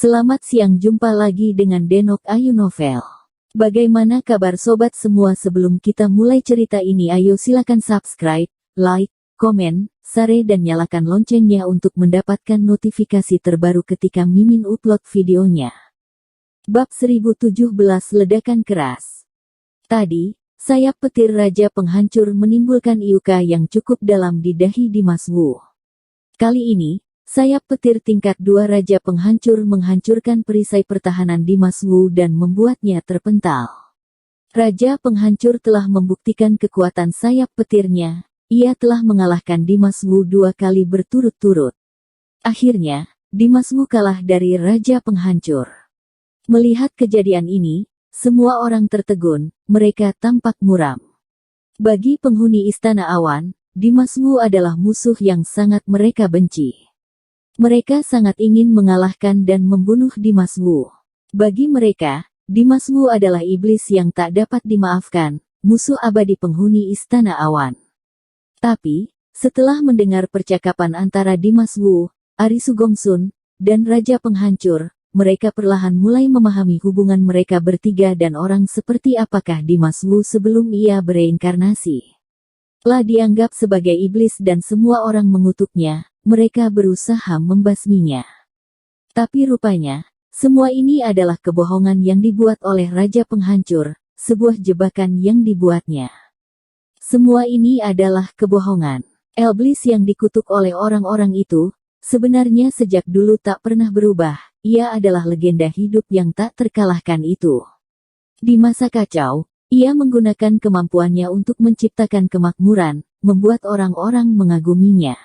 Selamat siang, jumpa lagi dengan Denok Ayu Novel. Bagaimana kabar sobat semua? Sebelum kita mulai cerita ini, ayo silakan subscribe, like, komen, share dan nyalakan loncengnya untuk mendapatkan notifikasi terbaru ketika Mimin upload videonya. Bab 1017 Ledakan Keras. Tadi, sayap petir Raja Penghancur menimbulkan iuka yang cukup dalam di dahi Dimas Wu. Kali ini, sayap petir tingkat 2 Raja Penghancur menghancurkan perisai pertahanan Dimas Wu dan membuatnya terpental. Raja Penghancur telah membuktikan kekuatan sayap petirnya. Ia telah mengalahkan Dimas Wu 2 kali berturut-turut. Akhirnya, Dimas Wu kalah dari Raja Penghancur. Melihat kejadian ini, semua orang tertegun, mereka tampak muram. Bagi penghuni Istana Awan, Dimas Wu adalah musuh yang sangat mereka benci. Mereka sangat ingin mengalahkan dan membunuh Dimas Wu. Bagi mereka, Dimas Wu adalah iblis yang tak dapat dimaafkan, musuh abadi penghuni Istana Awan. Tapi, setelah mendengar percakapan antara Dimas Wu, Arisu Gongsun, dan Raja Penghancur, mereka perlahan mulai memahami hubungan mereka bertiga dan orang seperti apakah Dimas Wu sebelum ia bereinkarnasi. Telah dianggap sebagai iblis dan semua orang mengutuknya. Mereka berusaha membasminya. Tapi rupanya, semua ini adalah kebohongan yang dibuat oleh Raja Penghancur, sebuah jebakan yang dibuatnya. Semua ini adalah kebohongan. Iblis yang dikutuk oleh orang-orang itu, sebenarnya sejak dulu tak pernah berubah. Ia adalah legenda hidup yang tak terkalahkan itu. Di masa kacau, ia menggunakan kemampuannya untuk menciptakan kemakmuran, membuat orang-orang mengaguminya.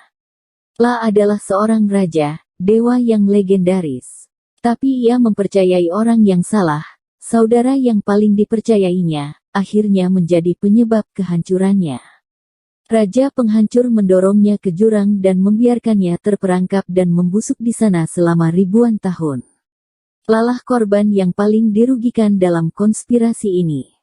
La adalah seorang raja, dewa yang legendaris. Tapi ia mempercayai orang yang salah, saudara yang paling dipercayainya, akhirnya menjadi penyebab kehancurannya. Raja Penghancur mendorongnya ke jurang dan membiarkannya terperangkap dan membusuk di sana selama ribuan tahun. Lalah korban yang paling dirugikan dalam konspirasi ini.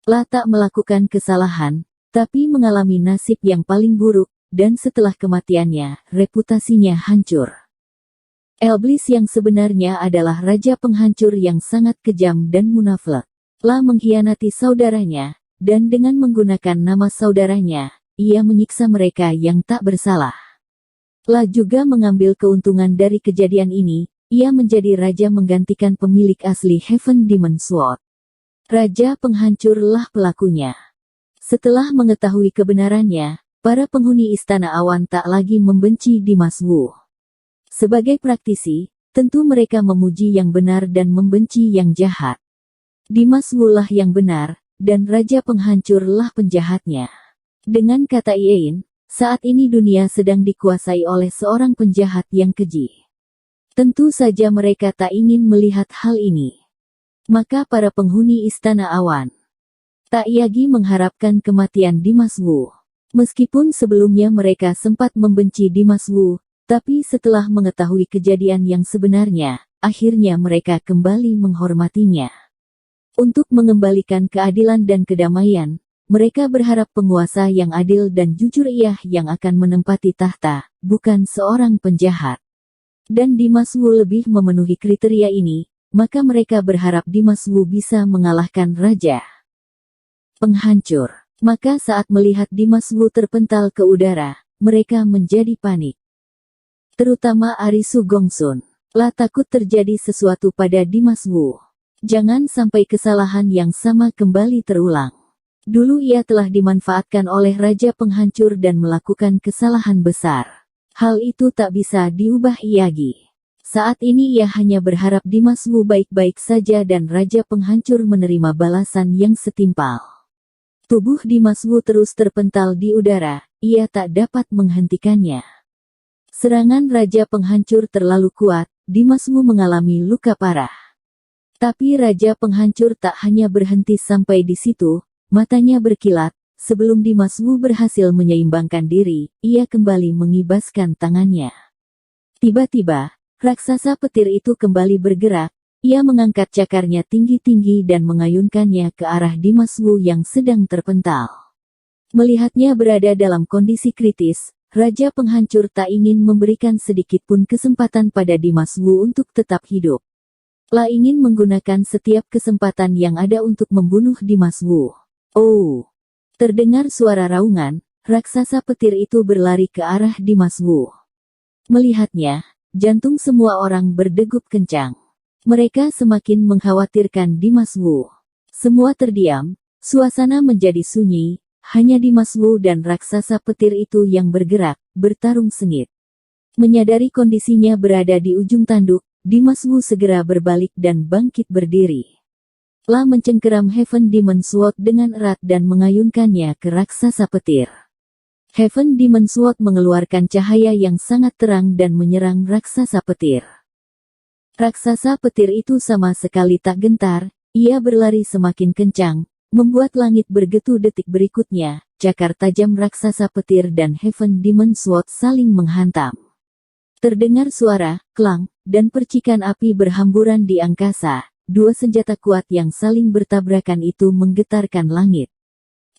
La tak melakukan kesalahan, tapi mengalami nasib yang paling buruk. Dan setelah kematiannya, reputasinya hancur. Iblis yang sebenarnya adalah Raja Penghancur yang sangat kejam dan munafik. La mengkhianati saudaranya, dan dengan menggunakan nama saudaranya, ia menyiksa mereka yang tak bersalah. La juga mengambil keuntungan dari kejadian ini, ia menjadi raja menggantikan pemilik asli Heaven Demon Sword. Raja Penghancur lah pelakunya. Setelah mengetahui kebenarannya, para penghuni Istana Awan tak lagi membenci Dimas Wu. Sebagai praktisi, tentu mereka memuji yang benar dan membenci yang jahat. Dimas Wu lah yang benar, dan Raja Penghancur lah penjahatnya. Dengan kata lain, saat ini dunia sedang dikuasai oleh seorang penjahat yang keji. Tentu saja mereka tak ingin melihat hal ini. Maka para penghuni Istana Awan tak lagi mengharapkan kematian Dimas Wu. Meskipun sebelumnya mereka sempat membenci Dimas Wu, tapi setelah mengetahui kejadian yang sebenarnya, akhirnya mereka kembali menghormatinya. Untuk mengembalikan keadilan dan kedamaian, mereka berharap penguasa yang adil dan jujur yang akan menempati tahta, bukan seorang penjahat. Dan Dimas Wu lebih memenuhi kriteria ini, maka mereka berharap Dimas Wu bisa mengalahkan Raja Penghancur. Maka saat melihat Dimas Wu terpental ke udara, mereka menjadi panik. Terutama Arisu Gongsun. La takut terjadi sesuatu pada Dimas Wu. Jangan sampai kesalahan yang sama kembali terulang. Dulu ia telah dimanfaatkan oleh Raja Penghancur dan melakukan kesalahan besar. Hal itu tak bisa diubah lagi. Saat ini ia hanya berharap Dimas Wu baik-baik saja dan Raja Penghancur menerima balasan yang setimpal. Tubuh Dimas Wu terus terpental di udara, ia tak dapat menghentikannya. Serangan Raja Penghancur terlalu kuat, Dimas Wu mengalami luka parah. Tapi Raja Penghancur tak hanya berhenti sampai di situ, matanya berkilat, sebelum Dimas Wu berhasil menyeimbangkan diri, ia kembali mengibaskan tangannya. Tiba-tiba, raksasa petir itu kembali bergerak. Ia mengangkat cakarnya tinggi-tinggi dan mengayunkannya ke arah Dimas Wu yang sedang terpental. Melihatnya berada dalam kondisi kritis, Raja Penghancur tak ingin memberikan sedikit pun kesempatan pada Dimas Wu untuk tetap hidup. La ingin menggunakan setiap kesempatan yang ada untuk membunuh Dimas Wu. Oh! Terdengar suara raungan, raksasa petir itu berlari ke arah Dimas Wu. Melihatnya, jantung semua orang berdegup kencang. Mereka semakin mengkhawatirkan Dimas Wu. Semua terdiam, suasana menjadi sunyi, hanya Dimas Wu dan raksasa petir itu yang bergerak, bertarung sengit. Menyadari kondisinya berada di ujung tanduk, Dimas Wu segera berbalik dan bangkit berdiri. La mencengkeram Heaven Demon Sword dengan erat dan mengayunkannya ke raksasa petir. Heaven Demon Sword mengeluarkan cahaya yang sangat terang dan menyerang raksasa petir. Raksasa petir itu sama sekali tak gentar, ia berlari semakin kencang, membuat langit bergetu detik berikutnya, cakar tajam raksasa petir dan Heaven Demon Sword saling menghantam. Terdengar suara, klang, dan percikan api berhamburan di angkasa, dua senjata kuat yang saling bertabrakan itu menggetarkan langit.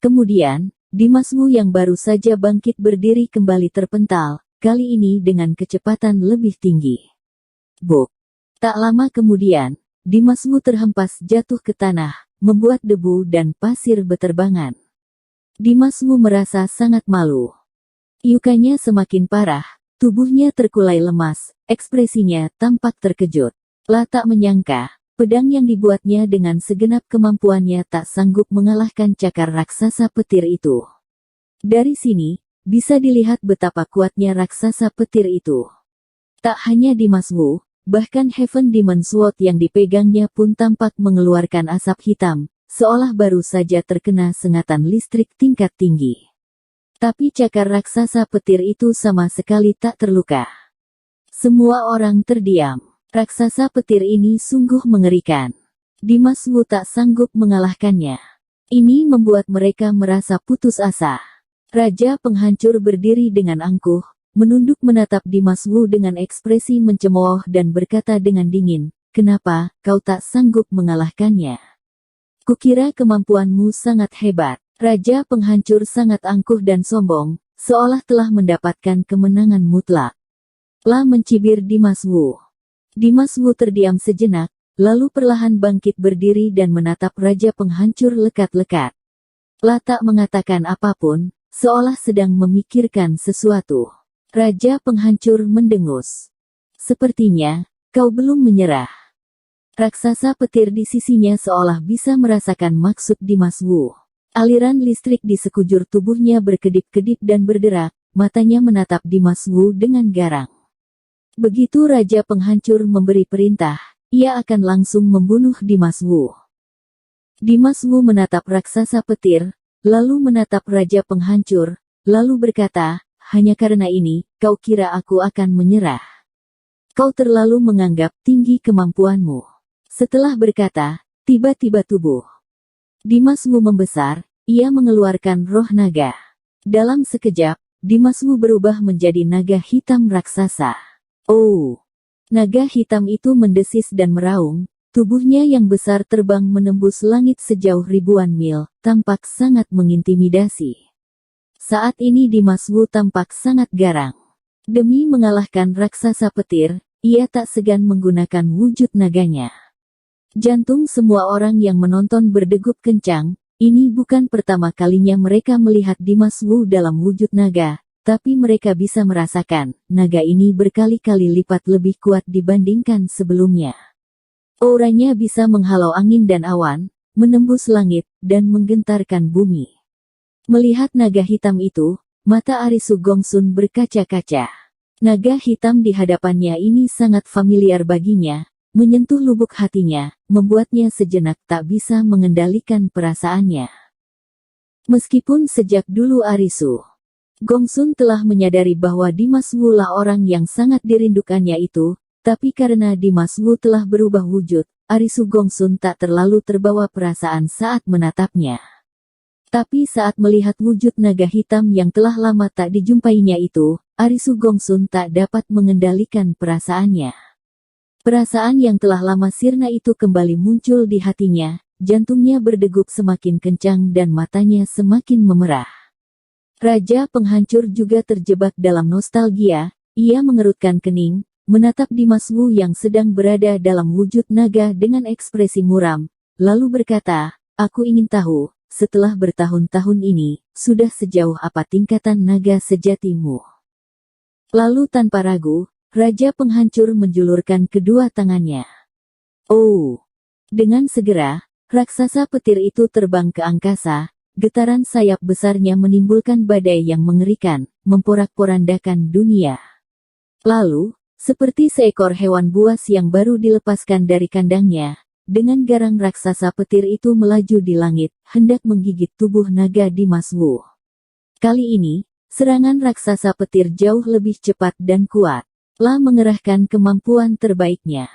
Kemudian, Dimas Wu yang baru saja bangkit berdiri kembali terpental, kali ini dengan kecepatan lebih tinggi. Buk! Tak lama kemudian, Dimas Wu terhempas jatuh ke tanah, membuat debu dan pasir beterbangan. Dimas Wu merasa sangat malu. Lukanya semakin parah, tubuhnya terkulai lemas, ekspresinya tampak terkejut. La tak menyangka, pedang yang dibuatnya dengan segenap kemampuannya tak sanggup mengalahkan cakar raksasa petir itu. Dari sini, bisa dilihat betapa kuatnya raksasa petir itu. Tak hanya Dimas Wu, bahkan Heaven Demon Sword yang dipegangnya pun tampak mengeluarkan asap hitam, seolah baru saja terkena sengatan listrik tingkat tinggi. Tapi cakar raksasa petir itu sama sekali tak terluka. Semua orang terdiam. Raksasa petir ini sungguh mengerikan. Dimas Wu tak sanggup mengalahkannya. Ini membuat mereka merasa putus asa. Raja penghancur berdiri dengan angkuh, menunduk menatap Dimas Wu dengan ekspresi mencemooh dan berkata dengan dingin, "Kenapa kau tak sanggup mengalahkannya? Kukira kemampuanmu sangat hebat." Raja penghancur sangat angkuh dan sombong, seolah telah mendapatkan kemenangan mutlak. La mencibir Dimas Wu. Dimas Wu terdiam sejenak, lalu perlahan bangkit berdiri dan menatap Raja penghancur lekat-lekat. La tak mengatakan apapun, seolah sedang memikirkan sesuatu. Raja penghancur mendengus. "Sepertinya, kau belum menyerah." Raksasa petir di sisinya seolah bisa merasakan maksud Dimas Wu. Aliran listrik di sekujur tubuhnya berkedip-kedip dan berderak, matanya menatap Dimas Wu dengan garang. Begitu Raja Penghancur memberi perintah, ia akan langsung membunuh Dimas Wu. Dimas Wu menatap raksasa petir, lalu menatap Raja Penghancur, lalu berkata, "Hanya karena ini, kau kira aku akan menyerah? Kau terlalu menganggap tinggi kemampuanmu." Setelah berkata, tiba-tiba tubuh Dimas Wu membesar, ia mengeluarkan roh naga. Dalam sekejap, Dimas Wu berubah menjadi naga hitam raksasa. Oh! Naga hitam itu mendesis dan meraung, tubuhnya yang besar terbang menembus langit sejauh ribuan mil, tampak sangat mengintimidasi. Saat ini Dimas Wu tampak sangat garang. Demi mengalahkan raksasa petir, ia tak segan menggunakan wujud naganya. Jantung semua orang yang menonton berdegup kencang, ini bukan pertama kalinya mereka melihat Dimas Wu dalam wujud naga, tapi mereka bisa merasakan, naga ini berkali-kali lipat lebih kuat dibandingkan sebelumnya. Auranya bisa menghalau angin dan awan, menembus langit, dan menggentarkan bumi. Melihat naga hitam itu, mata Arisu Gongsun berkaca-kaca. Naga hitam di hadapannya ini sangat familiar baginya, menyentuh lubuk hatinya, membuatnya sejenak tak bisa mengendalikan perasaannya. Meskipun sejak dulu Arisu Gongsun telah menyadari bahwa Dimas Wu lah orang yang sangat dirindukannya itu, tapi karena Dimas Wu telah berubah wujud, Arisu Gongsun tak terlalu terbawa perasaan saat menatapnya. Tapi saat melihat wujud naga hitam yang telah lama tak dijumpainya itu, Arisu Gongsun tak dapat mengendalikan perasaannya. Perasaan yang telah lama sirna itu kembali muncul di hatinya, jantungnya berdegup semakin kencang dan matanya semakin memerah. Raja Penghancur juga terjebak dalam nostalgia, ia mengerutkan kening, menatap Dimas Wu yang sedang berada dalam wujud naga dengan ekspresi muram, lalu berkata, "Aku ingin tahu, setelah bertahun-tahun ini, sudah sejauh apa tingkatan naga sejatimu?" Lalu tanpa ragu, Raja Penghancur menjulurkan kedua tangannya. Oh! Dengan segera, raksasa petir itu terbang ke angkasa, getaran sayap besarnya menimbulkan badai yang mengerikan, memporak-porandakan dunia. Lalu, seperti seekor hewan buas yang baru dilepaskan dari kandangnya, dengan garang raksasa petir itu melaju di langit, hendak menggigit tubuh naga Dimas Wu. Kali ini, serangan raksasa petir jauh lebih cepat dan kuat. La mengerahkan kemampuan terbaiknya.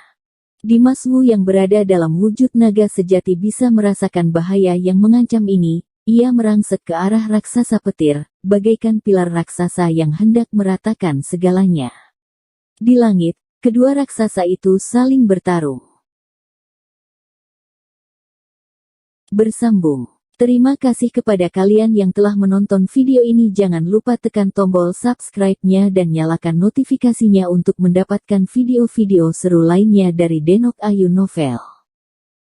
Dimas Wu yang berada dalam wujud naga sejati bisa merasakan bahaya yang mengancam ini. Ia merangsek ke arah raksasa petir, bagaikan pilar raksasa yang hendak meratakan segalanya. Di langit, kedua raksasa itu saling bertarung. Bersambung. Terima kasih kepada kalian yang telah menonton video ini. Jangan lupa tekan tombol subscribe-nya dan nyalakan notifikasinya untuk mendapatkan video-video seru lainnya dari Denok Ayu Novel.